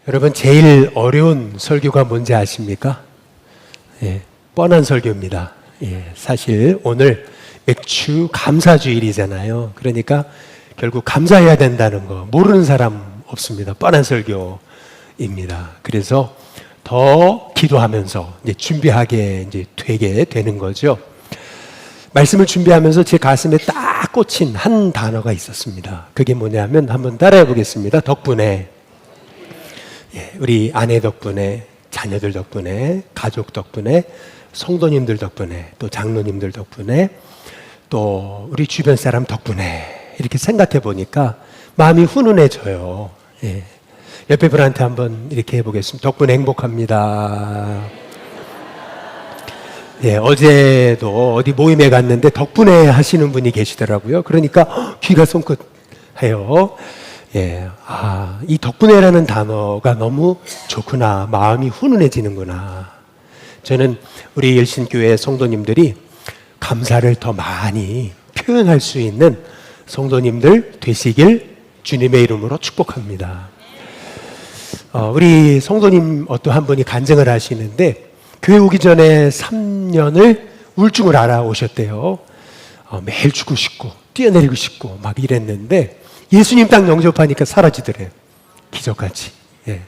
여러분, 제일 어려운 설교가 뭔지 아십니까? 예, 뻔한 설교입니다. 예, 사실 오늘 맥주 감사주일이잖아요. 그러니까 결국 감사해야 된다는 거 모르는 사람 없습니다. 뻔한 설교입니다. 그래서 더 기도하면서 이제 준비하게 이제 되게 되는 거죠. 말씀을 준비하면서 제 가슴에 딱 꽂힌 한 단어가 있었습니다. 그게 뭐냐면 한번 따라해 보겠습니다. 덕분에. 예, 우리 아내 덕분에, 자녀들 덕분에, 가족 덕분에, 성도님들 덕분에, 또 장로님들 덕분에, 또 우리 주변 사람 덕분에 이렇게 생각해 보니까 마음이 훈훈해져요. 예. 옆에 분한테 한번 이렇게 해보겠습니다. 덕분에 행복합니다. 예, 어제도 어디 모임에 갔는데 덕분에 하시는 분이 계시더라고요. 그러니까 귀가 송긋해요. 예, 이 덕분에라는 단어가 너무 좋구나. 마음이 훈훈해지는구나. 저는 우리 열심교회 성도님들이 감사를 더 많이 표현할 수 있는 성도님들 되시길 주님의 이름으로 축복합니다. 우리 성도님 어떠한 분이 간증을 하시는데 교회 오기 전에 3년을 우울증을 알아오셨대요. 매일 죽고 싶고 뛰어내리고 싶고 막 이랬는데 예수님 딱 영접하니까 사라지더래요. 기적같이. 예.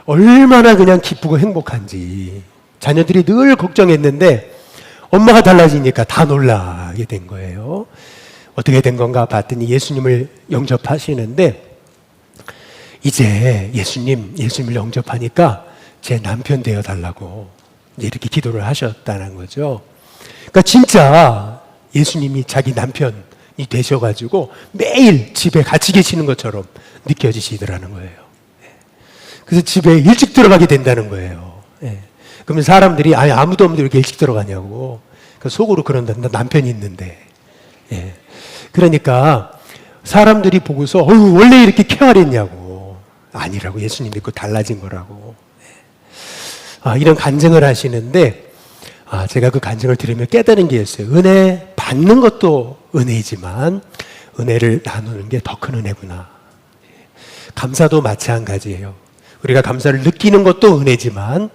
얼마나 그냥 기쁘고 행복한지. 자녀들이 늘 걱정했는데 엄마가 달라지니까 다 놀라게 된 거예요. 어떻게 된 건가 봤더니 예수님을 영접하시는데 이제 예수님을 영접하니까 제 남편 되어달라고 이제 이렇게 기도를 하셨다는 거죠. 그러니까 진짜 예수님이 자기 남편이 되셔가지고 매일 집에 같이 계시는 것처럼 느껴지시더라는 거예요. 그래서 집에 일찍 들어가게 된다는 거예요. 그러면 사람들이 아무도 없는데 왜 이렇게 일찍 들어가냐고 속으로 그런다. 나 남편이 있는데. 그러니까 사람들이 보고서 원래 이렇게 케어했냐고. 아니라고. 예수님 믿고 달라진 거라고. 이런 간증을 하시는데 제가 그 간증을 들으며 깨달은 게 있어요. 은혜 받는 것도 은혜이지만 은혜를 나누는 게 더 큰 은혜구나. 감사도 마찬가지예요. 우리가 감사를 느끼는 것도 은혜지만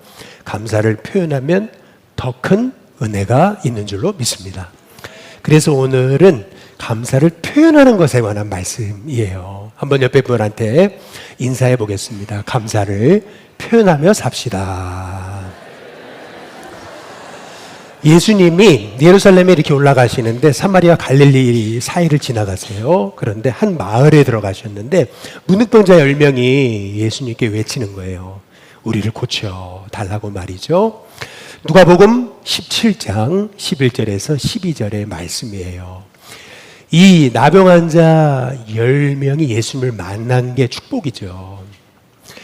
감사를 표현하면 더 큰 은혜가 있는 줄로 믿습니다. 그래서 오늘은 감사를 표현하는 것에 관한 말씀이에요. 한번 옆에 분한테 인사해 보겠습니다. 감사를 표현하며 삽시다. 예수님이 예루살렘에 이렇게 올라가시는데 사마리아 갈릴리 사이를 지나가세요. 그런데 한 마을에 들어가셨는데 문득병자 10명이 예수님께 외치는 거예요. 우리를 고쳐 달라고 말이죠. 누가복음 17장 11절에서 12절의 말씀이에요. 이 나병 환자 10명이 예수님을 만난 게 축복이죠.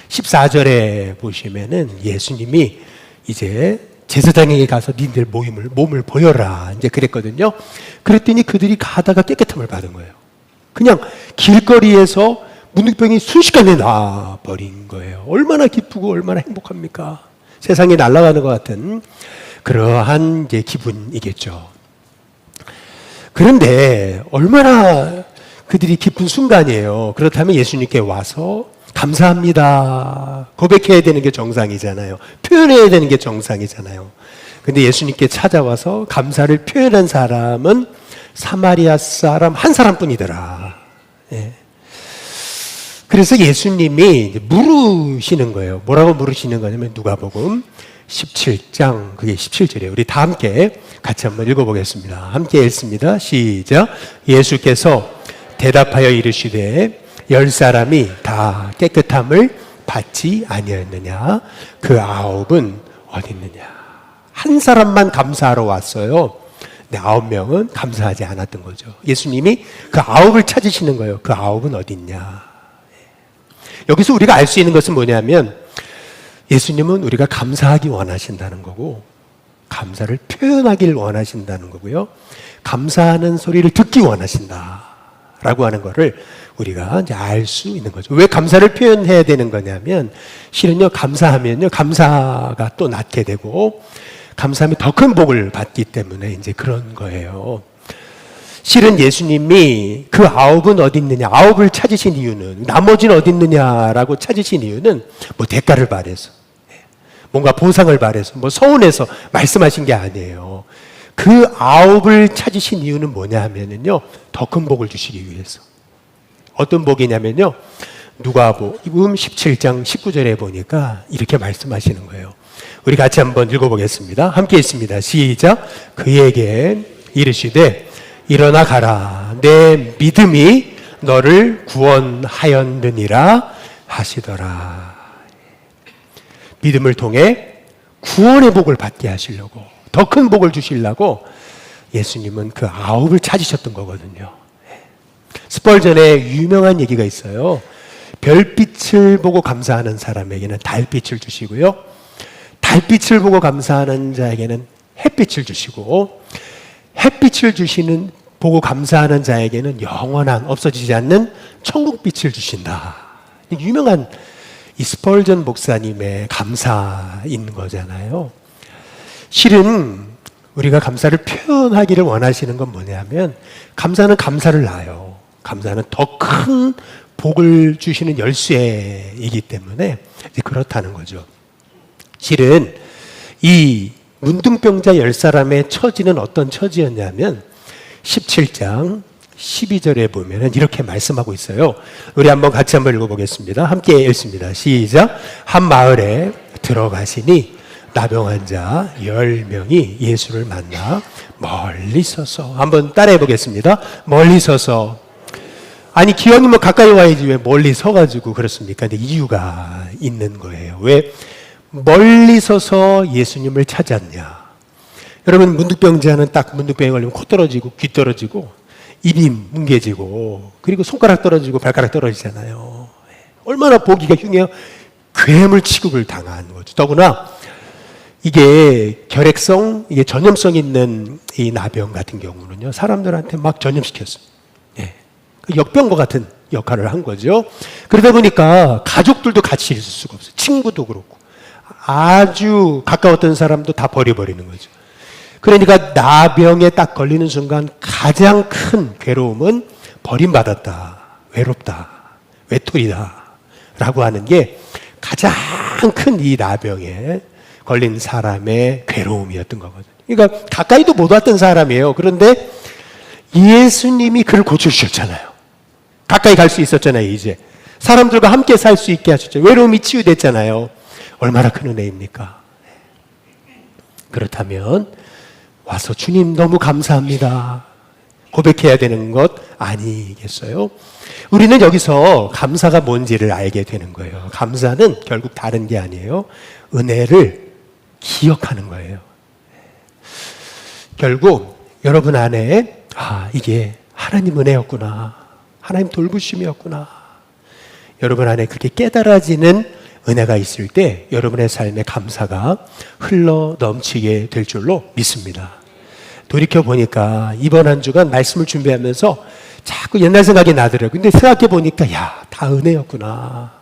14절에 보시면은 예수님이 이제 제사장에게 가서 니들 몸을 보여라 이제 그랬거든요. 그랬더니 그들이 가다가 깨끗함을 받은 거예요. 그냥 길거리에서 문득병이 순식간에 나버린 거예요. 얼마나 기쁘고 얼마나 행복합니까? 세상이 날아가는 것 같은 그러한 이제 기분이겠죠. 그런데 얼마나 그들이 기쁜 순간이에요. 그렇다면 예수님께 와서 감사합니다. 고백해야 되는 게 정상이잖아요. 표현해야 되는 게 정상이잖아요. 근데 예수님께 찾아와서 감사를 표현한 사람은 사마리아 사람 한 사람뿐이더라. 예. 그래서 예수님이 물으시는 거예요. 뭐라고 물으시는 거냐면 누가복음 17장 그게 17절이에요. 우리 다 함께 같이 한번 읽어보겠습니다. 함께 읽습니다. 시작. 예수께서 대답하여 이르시되 10사람이 다 깨끗함을 받지 아니하였느냐? 그 9은 어디 있느냐? 한 사람만 감사하러 왔어요. 근데 9명은 감사하지 않았던 거죠. 예수님이 그 9을 찾으시는 거예요. 그 9은 어디 있냐? 여기서 우리가 알 수 있는 것은 뭐냐면 예수님은 우리가 감사하기 원하신다는 거고 감사를 표현하길 원하신다는 거고요. 감사하는 소리를 듣기 원하신다라고 하는 거를 우리가 이제 알 수 있는 거죠. 왜 감사를 표현해야 되는 거냐면 실은요 감사하면요 감사가 또 낳게 되고 감사하면 더 큰 복을 받기 때문에 이제 그런 거예요. 실은 예수님이 그 아홉은 어디 있느냐, 아홉을 찾으신 이유는, 나머지는 어디 있느냐라고 찾으신 이유는 뭐 대가를 바래서, 뭔가 보상을 바래서, 뭐 서운해서 말씀하신 게 아니에요. 그 아홉을 찾으신 이유는 뭐냐 하면은요, 더 큰 복을 주시기 위해서. 어떤 복이냐면요, 누가복음 17장 19절에 보니까 이렇게 말씀하시는 거예요. 우리 같이 한번 읽어보겠습니다. 함께 있습니다. 시작. 그에게 이르시되 일어나 가라. 내 믿음이 너를 구원하였느니라 하시더라. 믿음을 통해 구원의 복을 받게 하시려고, 더 큰 복을 주시려고 예수님은 그 아홉을 찾으셨던 거거든요. 스펄전의 유명한 얘기가 있어요. 별빛을 보고 감사하는 사람에게는 달빛을 주시고요, 달빛을 보고 감사하는 자에게는 햇빛을 주시고, 햇빛을 보고 감사하는 자에게는 영원한, 없어지지 않는 천국빛을 주신다. 유명한 이 스펄전 목사님의 감사인 거잖아요. 실은 우리가 감사를 표현하기를 원하시는 건 뭐냐면, 감사는 감사를 낳아요. 감사는 더 큰 복을 주시는 열쇠이기 때문에 그렇다는 거죠. 실은 이 문둥병자 10사람의 처지는 어떤 처지였냐면 17장 12절에 보면 이렇게 말씀하고 있어요. 우리 같이 한번 읽어보겠습니다. 함께 읽습니다. 시작. 한 마을에 들어가시니 나병 자 10명이 예수를 만나 멀리 서서, 한번 따라해 보겠습니다. 멀리 서서. 아니, 기왕이면 뭐 가까이 와야지 왜 멀리 서가지고 그렇습니까? 근데 이유가 있는 거예요. 왜 멀리 서서 예수님을 찾았냐? 여러분, 문둥병자는 딱 문둥병에 걸리면 코 떨어지고 귀 떨어지고 입이 뭉개지고 그리고 손가락 떨어지고 발가락 떨어지잖아요. 얼마나 보기가 흉해요. 괴물 취급을 당한 거죠. 더구나 이게 결핵성, 이게 전염성 있는 이 나병 같은 경우는요, 사람들한테 막 전염시켰어요. 역병과 같은 역할을 한 거죠. 그러다 보니까 가족들도 같이 있을 수가 없어요. 친구도 그렇고 아주 가까웠던 사람도 다 버려버리는 거죠. 그러니까 나병에 딱 걸리는 순간 가장 큰 괴로움은 버림받았다, 외롭다, 외톨이다 라고 하는 게 가장 큰 이 나병에 걸린 사람의 괴로움이었던 거거든요. 그러니까 가까이도 못 왔던 사람이에요. 그런데 예수님이 그를 고쳐주셨잖아요. 가까이 갈 수 있었잖아요. 이제 사람들과 함께 살 수 있게 하셨죠. 외로움이 치유됐잖아요. 얼마나 큰 은혜입니까? 그렇다면 와서 주님 너무 감사합니다 고백해야 되는 것 아니겠어요? 우리는 여기서 감사가 뭔지를 알게 되는 거예요. 감사는 결국 다른 게 아니에요. 은혜를 기억하는 거예요. 결국 여러분 안에 이게 하나님 은혜였구나, 하나님 돌보심이었구나, 여러분 안에 그렇게 깨달아지는 은혜가 있을 때 여러분의 삶에 감사가 흘러 넘치게 될 줄로 믿습니다. 돌이켜보니까 이번 한 주간 말씀을 준비하면서 자꾸 옛날 생각이 나더라고요. 근데 생각해보니까 다 은혜였구나,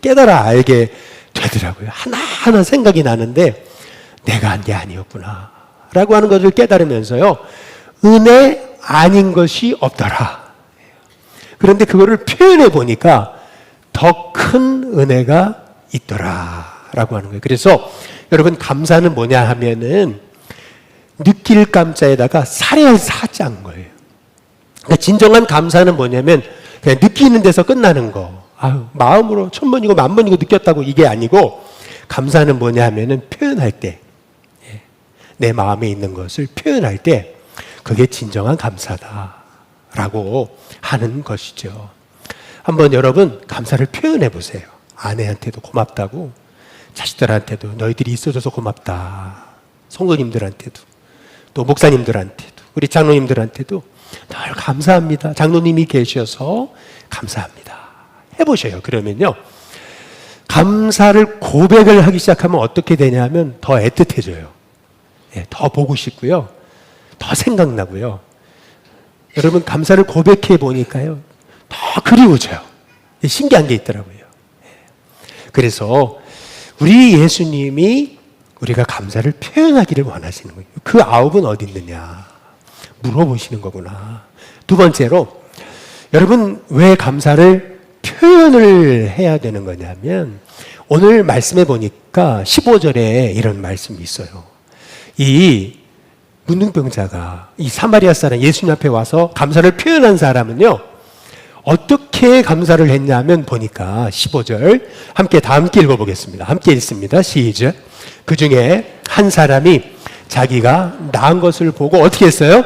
깨달아 알게 되더라고요. 하나하나 생각이 나는데 내가 한 게 아니었구나 라고 하는 것을 깨달으면서요, 은혜 아닌 것이 없더라. 그런데 그거를 표현해 보니까 더 큰 은혜가 있더라 라고 하는 거예요. 그래서 여러분, 감사는 뭐냐 하면은 느낄 감자에다가 살해할 사자인 거예요. 그러니까 진정한 감사는 뭐냐면 그냥 느끼는 데서 끝나는 거. 마음으로 1000번이고 10,000번이고 느꼈다고 이게 아니고, 감사는 뭐냐 하면은 표현할 때, 내 마음에 있는 것을 표현할 때 그게 진정한 감사다라고 하는 것이죠. 한번 여러분 감사를 표현해 보세요. 아내한테도 고맙다고, 자식들한테도 너희들이 있어줘서 고맙다, 성도님들한테도, 또 목사님들한테도, 우리 장로님들한테도 늘 감사합니다, 장로님이 계셔서 감사합니다 해보셔요. 그러면요, 감사를 고백을 하기 시작하면 어떻게 되냐면 더 애틋해져요. 더 보고 싶고요, 더 생각나고요. 여러분, 감사를 고백해 보니까요, 더 그리워져요. 신기한 게 있더라고요. 그래서 우리 예수님이 우리가 감사를 표현하기를 원하시는 거예요. 그 아홉은 어디 있느냐? 물어보시는 거구나. 두 번째로, 여러분 왜 감사를 표현을 해야 되는 거냐면, 오늘 말씀해 보니까 15절에 이런 말씀이 있어요. 이 문둥병자가, 이 사마리아 사람 예수님 앞에 와서 감사를 표현한 사람은요, 어떻게 감사를 했냐면 보니까 15절 함께 다 함께 읽어보겠습니다. 함께 읽습니다. 시작. 그 중에 한 사람이 자기가 낳은 것을 보고 어떻게 했어요?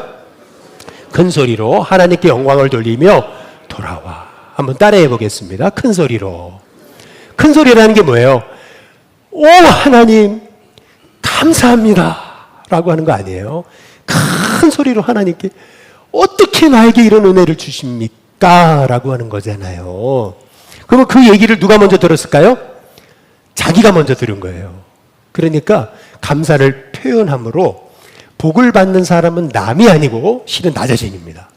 큰 소리로 하나님께 영광을 돌리며 돌아와. 한번 따라해 보겠습니다. 큰 소리로. 큰 소리라는 게 뭐예요? 오 하나님 감사합니다 라고 하는 거 아니에요. 큰 소리로 하나님께 어떻게 나에게 이런 은혜를 주십니까? 라고 하는 거잖아요. 그러면 그 얘기를 누가 먼저 들었을까요? 자기가 먼저 들은 거예요. 그러니까 감사를 표현함으로 복을 받는 사람은 남이 아니고 실은 나 자신입니다.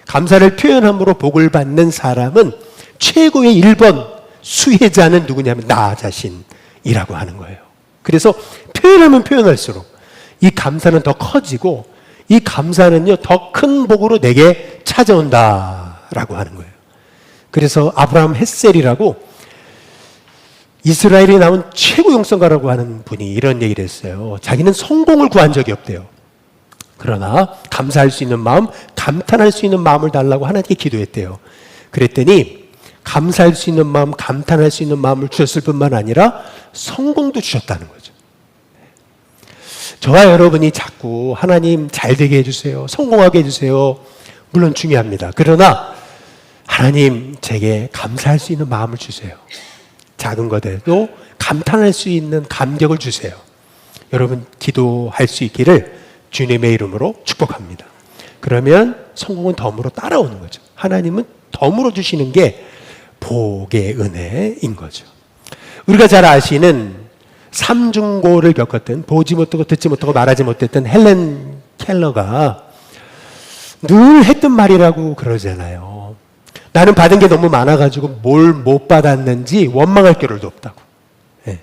감사를 표현함으로 복을 받는 사람은 최고의 1번 수혜자는 누구냐면 나 자신이라고 하는 거예요. 그래서 표현하면 표현할수록 이 감사는 더 커지고 이 감사는요 더 큰 복으로 내게 찾아온다라고 하는 거예요. 그래서 아브라함 헷셀이라고 이스라엘에 나온 최고 영성가라고 하는 분이 이런 얘기를 했어요. 자기는 성공을 구한 적이 없대요. 그러나 감사할 수 있는 마음, 감탄할 수 있는 마음을 달라고 하나님께 기도했대요. 그랬더니 감사할 수 있는 마음, 감탄할 수 있는 마음을 주셨을 뿐만 아니라 성공도 주셨다는 거죠. 저와 여러분이 자꾸 하나님 잘 되게 해주세요, 성공하게 해주세요, 물론 중요합니다. 그러나 하나님 제게 감사할 수 있는 마음을 주세요. 작은 것에도 감탄할 수 있는 감격을 주세요. 여러분 기도할 수 있기를 주님의 이름으로 축복합니다. 그러면 성공은 덤으로 따라오는 거죠. 하나님은 덤으로 주시는 게 복의 은혜인 거죠. 우리가 잘 아시는 삼중고를 겪었던, 보지 못하고 듣지 못하고 말하지 못했던 헬렌 켈러가 늘 했던 말이라고 그러잖아요. 나는 받은 게 너무 많아가지고 뭘 못 받았는지 원망할 겨를도 없다고. 예.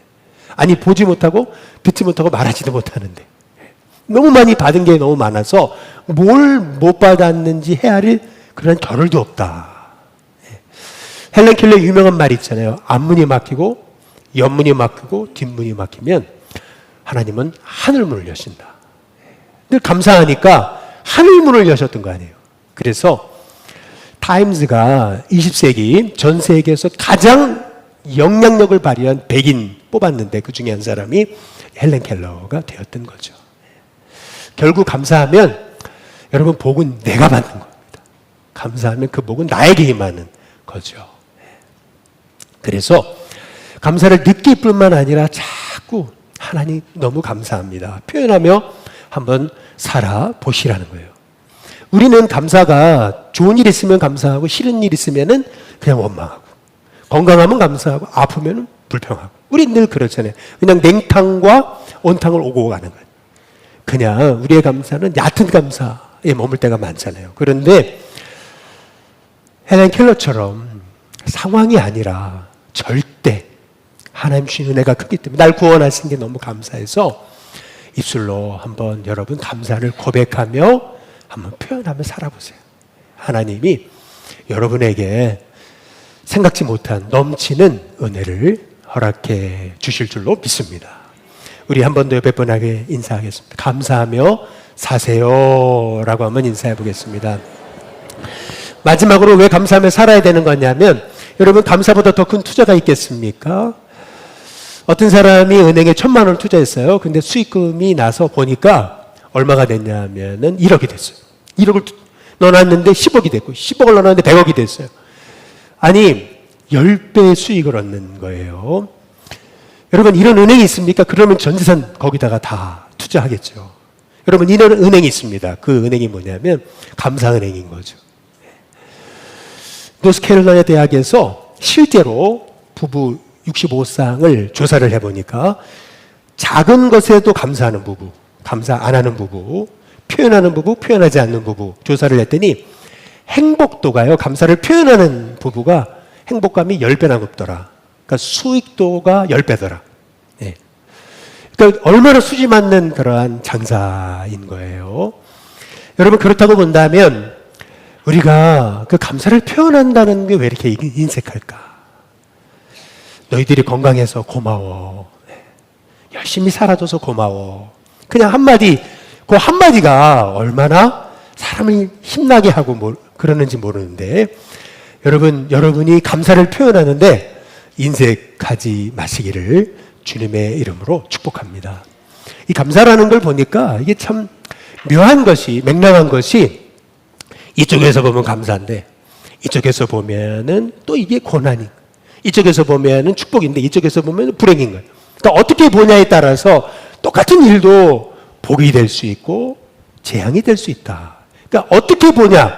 아니 보지 못하고 듣지 못하고 말하지도 못하는데 너무 많이 받은 게 너무 많아서 뭘 못 받았는지 헤아릴 그런 겨를도 없다. 예. 헬렌 켈러의 유명한 말이 있잖아요. 앞문이 막히고 옆문이 막히고 뒷문이 막히면 하나님은 하늘문을 여신다. 늘 감사하니까 하늘문을 여셨던 거 아니에요. 그래서 타임즈가 20세기 전 세계에서 가장 영향력을 발휘한 백인 뽑았는데 그 중에 한 사람이 헬렌 켈러가 되었던 거죠. 결국 감사하면 여러분 복은 내가 받는 겁니다. 감사하면 그 복은 나에게 임하는 거죠. 그래서 감사를 느낄 뿐만 아니라 자꾸 하나님 너무 감사합니다 표현하며 한번 살아보시라는 거예요. 우리는 감사가 좋은 일 있으면 감사하고 싫은 일 있으면 그냥 원망하고, 건강하면 감사하고 아프면 불평하고, 우리 늘 그렇잖아요. 그냥 냉탕과 온탕을 오고 가는 거예요. 그냥 우리의 감사는 얕은 감사에 머물 때가 많잖아요. 그런데 헬렌 켈러처럼 상황이 아니라 절대 하나님 주신 은혜가 크기 때문에 날 구원하신 게 너무 감사해서 입술로 한번 여러분 감사를 고백하며 한번 표현하며 살아보세요. 하나님이 여러분에게 생각지 못한 넘치는 은혜를 허락해 주실 줄로 믿습니다. 우리 한 번 더 몇 번 하게 인사하겠습니다. 감사하며 사세요 라고 한번 인사해 보겠습니다. 마지막으로 왜 감사하며 살아야 되는 거냐면, 여러분 감사보다 더 큰 투자가 있겠습니까? 어떤 사람이 은행에 1,000만 원을 투자했어요. 근데 수익금이 나서 보니까 얼마가 됐냐면은 1억이 됐어요. 1억을 넣어놨는데 10억이 됐고, 10억을 넣어놨는데 100억이 됐어요. 아니 10배의 수익을 얻는 거예요. 여러분 이런 은행이 있습니까? 그러면 전 재산 거기다가 다 투자하겠죠. 여러분 이런 은행이 있습니다. 그 은행이 뭐냐면 감사은행인 거죠. 노스캐롤라이나 대학에서 실제로 부부 65쌍을 조사를 해보니까 작은 것에도 감사하는 부부, 감사 안 하는 부부, 표현하는 부부, 표현하지 않는 부부 조사를 했더니 행복도가요, 감사를 표현하는 부부가 행복감이 10배나 높더라. 그러니까 수익도가 10배더라. 네. 그러니까 얼마나 수지 맞는 그러한 장사인 거예요. 여러분, 그렇다고 본다면 우리가 그 감사를 표현한다는 게 왜 이렇게 인색할까? 너희들이 건강해서 고마워. 열심히 살아줘서 고마워. 그냥 한마디, 그 한마디가 얼마나 사람을 힘나게 하고 그러는지 모르는데, 여러분이 감사를 표현하는데 인색하지 마시기를 주님의 이름으로 축복합니다. 이 감사라는 걸 보니까 이게 참 묘한 것이, 맥락한 것이, 이쪽에서 보면 감사인데 이쪽에서 보면은 또 이게 고난이, 이쪽에서 보면은 축복인데 이쪽에서 보면 불행인 거예요. 그러니까 어떻게 보냐에 따라서 똑같은 일도 복이 될 수 있고 재앙이 될 수 있다. 그러니까 어떻게 보냐,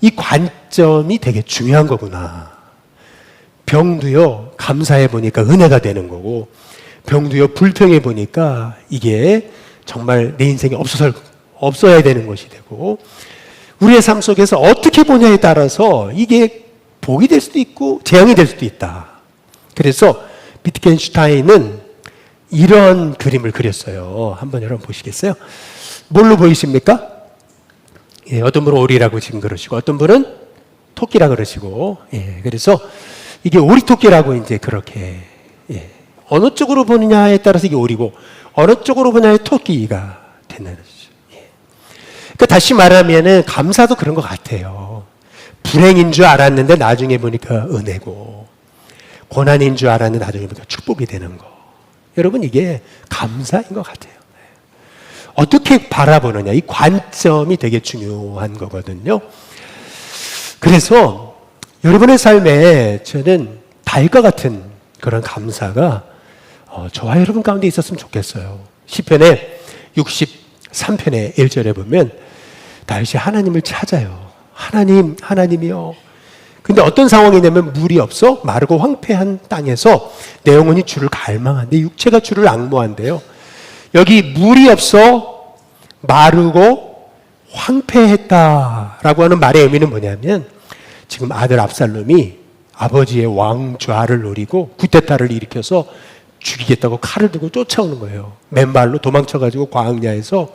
이 관점이 되게 중요한 거구나. 병도요, 감사해 보니까 은혜가 되는 거고, 병도요, 불평해 보니까 이게 정말 내 인생에 없어야 되는 것이 되고, 우리의 삶 속에서 어떻게 보냐에 따라서 이게 복이 될 수도 있고 재앙이 될 수도 있다. 그래서 비트겐슈타인은 이런 그림을 그렸어요. 한번 여러분 보시겠어요? 뭘로 보이십니까? 예, 어떤 분은 오리라고 지금 그러시고, 어떤 분은 토끼라 그러시고, 예, 그래서 이게 오리토끼라고 이제 그렇게, 예, 어느 쪽으로 보느냐에 따라서 이게 오리고, 어느 쪽으로 보냐에 토끼가 되는 거죠. 예. 그러니까 다시 말하면은 감사도 그런 것 같아요. 불행인 줄 알았는데 나중에 보니까 은혜고, 고난인 줄 알았는데 나중에 보니까 축복이 되는 거. 여러분, 이게 감사인 것 같아요. 어떻게 바라보느냐, 이 관점이 되게 중요한 거거든요. 그래서 여러분의 삶에 저는 다윗과 같은 그런 감사가 저와 여러분 가운데 있었으면 좋겠어요. 시편의 63편의 1절에 보면 다윗이 하나님을 찾아요. 하나님이요. 근데 어떤 상황이냐면 물이 없어 마르고 황폐한 땅에서 내 영혼이 주를 갈망한데 육체가 주를 앙모한대요. 여기 물이 없어 마르고 황폐했다라고 하는 말의 의미는 뭐냐면, 지금 아들 압살롬이 아버지의 왕좌를 노리고 구테타를 일으켜서 죽이겠다고 칼을 들고 쫓아오는 거예요. 맨발로 도망쳐가지고 광야에서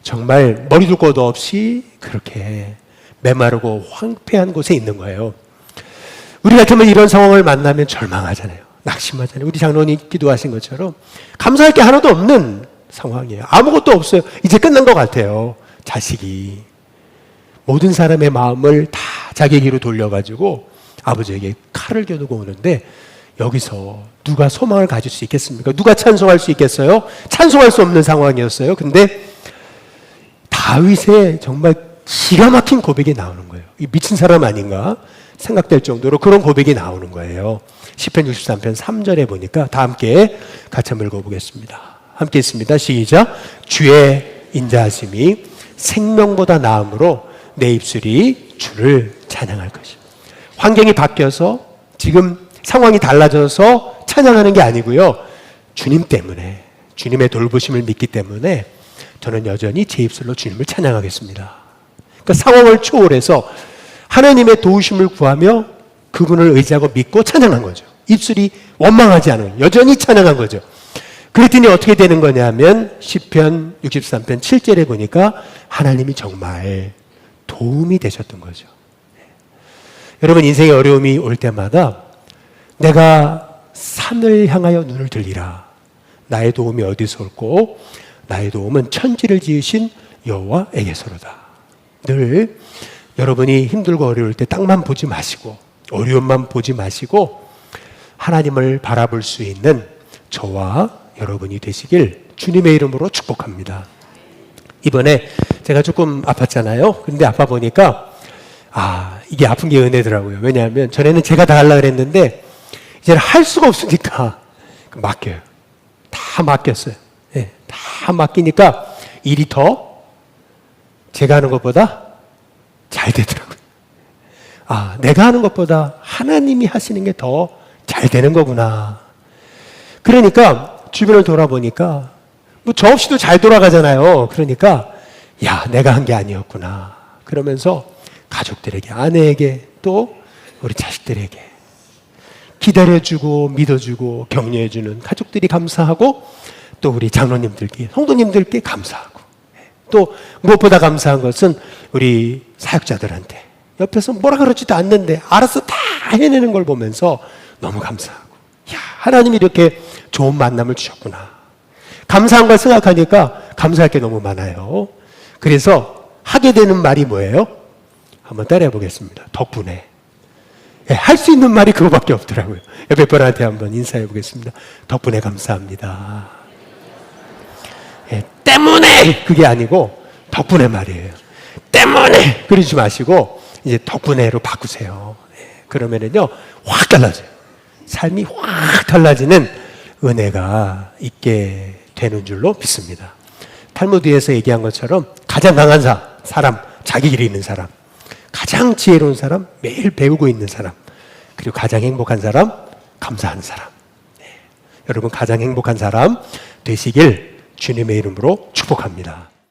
정말 머리도 꼴도 없이 그렇게 메마르고 황폐한 곳에 있는 거예요. 우리 같으면 이런 상황을 만나면 절망하잖아요. 낙심하잖아요. 우리 장로님 기도하신 것처럼 감사할 게 하나도 없는 상황이에요. 아무것도 없어요. 이제 끝난 것 같아요. 자식이 모든 사람의 마음을 다 자기에게로 돌려가지고 아버지에게 칼을 겨누고 오는데, 여기서 누가 소망을 가질 수 있겠습니까? 누가 찬송할 수 있겠어요? 찬송할 수 없는 상황이었어요. 근데 다윗의 정말 기가 막힌 고백이 나오는 거예요. 이 미친 사람 아닌가 생각될 정도로 그런 고백이 나오는 거예요. 시편 63편 3절에 보니까 다 함께 같이 한번 읽어보겠습니다. 함께 있습니다. 시작. 주의 인자하심이 생명보다 나음으로 내 입술이 주를 찬양할 것이다. 환경이 바뀌어서 지금 상황이 달라져서 찬양하는 게 아니고요. 주님 때문에, 주님의 돌보심을 믿기 때문에 저는 여전히 제 입술로 주님을 찬양하겠습니다. 그러니까 상황을 초월해서 하나님의 도우심을 구하며 그분을 의지하고 믿고 찬양한 거죠. 입술이 원망하지 않은, 여전히 찬양한 거죠. 그랬더니 어떻게 되는 거냐면 시편 63편 7절에 보니까 하나님이 정말 도움이 되셨던 거죠. 여러분, 인생의 어려움이 올 때마다 내가 산을 향하여 눈을 들리라. 나의 도움이 어디서 올고 나의 도움은 천지를 지으신 여호와에게서로다. 늘 여러분이 힘들고 어려울 때 땅만 보지 마시고 어려움만 보지 마시고 하나님을 바라볼 수 있는 저와 여러분이 되시길 주님의 이름으로 축복합니다. 이번에 제가 조금 아팠잖아요. 근데 아파 보니까 이게 아픈 게 은혜더라고요. 왜냐하면 전에는 제가 다 하려고 그랬는데 이제는 할 수가 없으니까 맡겨요. 다 맡겼어요. 네, 다 맡기니까 일이 더 제가 하는 것보다 잘 되더라고요. 내가 하는 것보다 하나님이 하시는 게 더 잘 되는 거구나. 그러니까 주변을 돌아보니까 뭐 저 없이도 잘 돌아가잖아요. 그러니까 내가 한 게 아니었구나. 그러면서 가족들에게, 아내에게, 또 우리 자식들에게 기다려주고 믿어주고 격려해주는 가족들이 감사하고, 또 우리 장로님들께, 성도님들께 감사하고, 또 무엇보다 감사한 것은 우리 사역자들한테 옆에서 뭐라 그러지도 않는데 알아서 다 해내는 걸 보면서 너무 감사하고, 야, 하나님이 이렇게 좋은 만남을 주셨구나. 감사한 걸 생각하니까 감사할 게 너무 많아요. 그래서 하게 되는 말이 뭐예요? 한번 따라해 보겠습니다. 덕분에. 예, 할 수 있는 말이 그거밖에 없더라고요. 옆에 분한테 한번 인사해 보겠습니다. 덕분에 감사합니다. 예, 때문에 그게 아니고 덕분에 말이에요. 때문에 그러지 마시고 이제 덕분에로 바꾸세요. 예, 그러면은요 확 달라져요. 삶이 확 달라지는 은혜가 있게 되는 줄로 믿습니다. 탈무드에서 얘기한 것처럼 가장 강한 사람, 자기 길이 있는 사람, 가장 지혜로운 사람, 매일 배우고 있는 사람, 그리고 가장 행복한 사람, 감사하는 사람. 네. 여러분 가장 행복한 사람 되시길 주님의 이름으로 축복합니다.